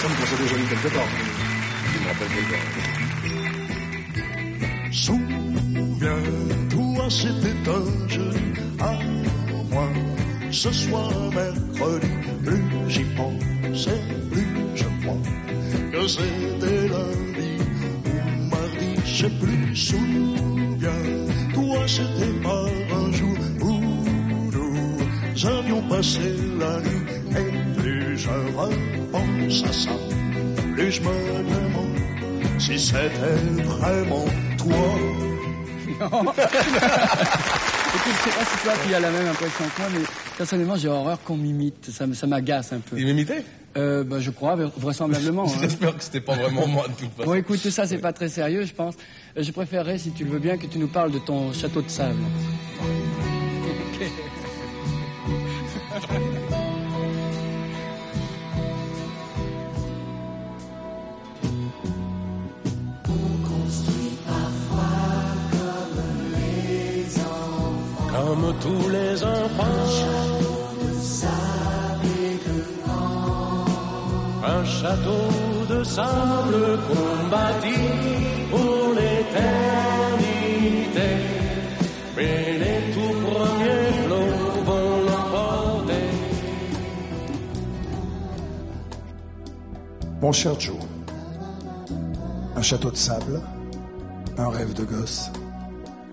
semble qu'on s'est déjà vu quelque part. Je me rappelle Souviens-toi, c'était un jeudi à moi. Ce soir mercredi, plus j'y pensais, plus je crois que c'était lundi ou mardi, je sais plus. Souviens-toi, c'était par un jour où nous avions passé la nuit. Et plus je repense à ça, plus je me demande si c'était vraiment toi. Non. Écoute, je sais pas si toi tu as la même impression que moi, mais personnellement j'ai horreur qu'on m'imite, ça m'agace un peu. Il m'imitait? Je crois, vraisemblablement. J'espère que c'était pas vraiment moi de toute façon. Bon écoute, tout ça c'est pas très sérieux je pense. Je préférerais, si tu le veux bien, que tu nous parles de ton château de sable. Okay. Comme tous les enfants, un château de sable qu'on bâtit pour l'éternité. Mais les tout premiers flots vont l'emporter. Mon cher Joe, un château de sable, un rêve de gosse,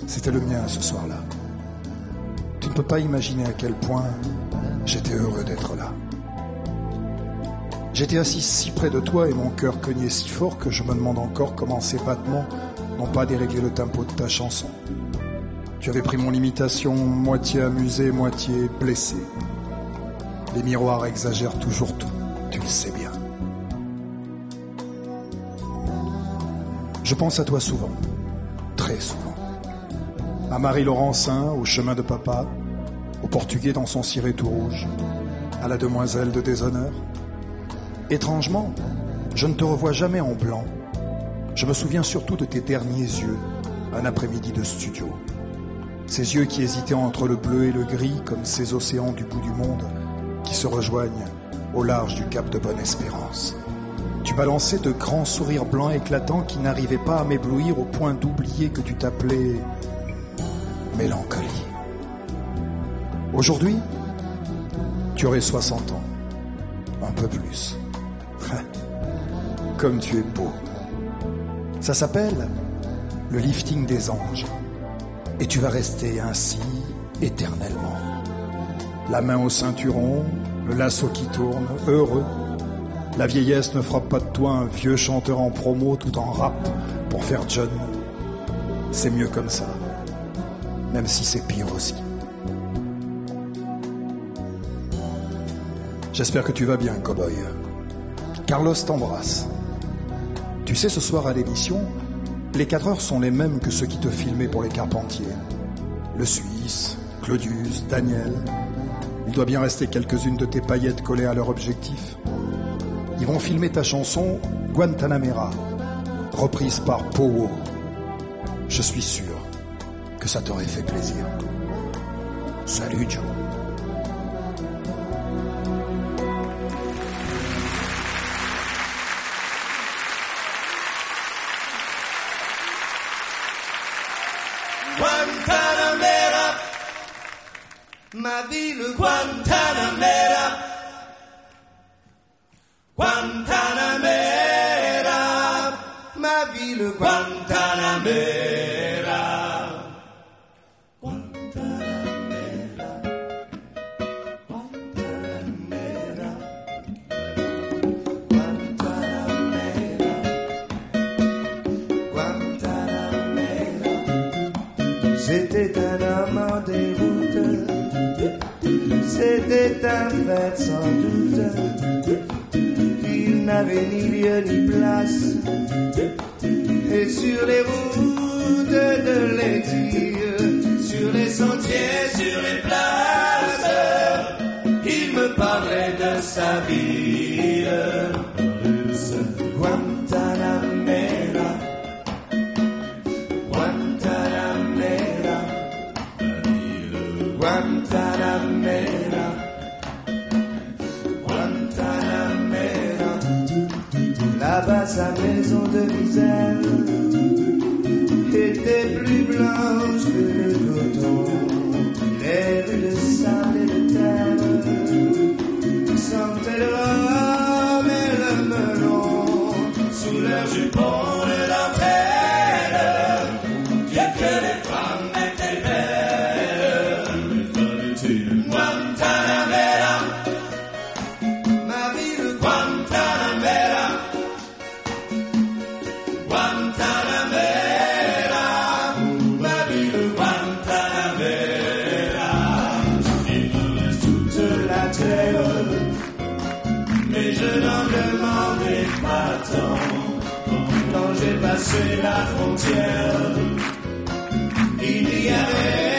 c'était le mien ce soir-là. Tu ne peux pas imaginer à quel point j'étais heureux d'être là. J'étais assis si près de toi et mon cœur cognait si fort que je me demande encore comment ces battements n'ont pas déréglé le tempo de ta chanson. Tu avais pris mon imitation moitié amusée, moitié blessée. Les miroirs exagèrent toujours tout, tu le sais bien. Je pense à toi souvent, très souvent. À Marie Laurencin, au chemin de papa, au Portugais dans son ciré tout rouge, à la demoiselle de déshonneur. Étrangement, je ne te revois jamais en blanc. Je me souviens surtout de tes derniers yeux, un après-midi de studio. Ces yeux qui hésitaient entre le bleu et le gris, comme ces océans du bout du monde qui se rejoignent au large du cap de Bonne-Espérance. Tu balançais de grands sourires blancs éclatants qui n'arrivaient pas à m'éblouir au point d'oublier que tu t'appelais Mélancolie. Aujourd'hui, tu aurais 60 ans, un peu plus. Comme tu es beau. Ça s'appelle le lifting des anges. Et tu vas rester ainsi éternellement. La main au ceinturon, le lasso qui tourne, heureux. La vieillesse ne fera pas de toi un vieux chanteur en promo tout en rap pour faire John. C'est mieux comme ça. Même si c'est pire aussi. J'espère que tu vas bien, cow-boy. Carlos t'embrasse. Tu sais, ce soir à l'émission, les 4 heures sont les mêmes que ceux qui te filmaient pour les Carpentiers. Le Suisse, Claudius, Daniel. Il doit bien rester quelques-unes de tes paillettes collées à leur objectif. Ils vont filmer ta chanson Guantanamera, reprise par Powo. Je suis sûr que ça t'aurait fait plaisir. Salut Joe. Guantanamera, ma ville Guantanamera, Guantanamera, ma ville Guantanamera, Guantanamera, Guantanamera, Guantanamera, Guantanamera. C'était un homme en déroute, c'était un fait sans doute. Il n'avait ni lieu ni place, et sur les routes de l'exil, sur les sentiers, sur les places, il me parlait de sa ville russe. Guantanamera, Guantanamera, Guantanamera, Guantanamera. Là-bas sa maison de misère était plus blanche que le coton. Les rues de sable et de terre sentaient le rhum et le melon sous leur jupon de dentelle. Bien que les femmes étaient belles, Guantanamera, ma ville Guantanamera, Guantanamera, ma ville Guantanamera. Il me reste toute la terre, mais je n'en demandais pas tant. Quand j'ai passé la frontière, il y avait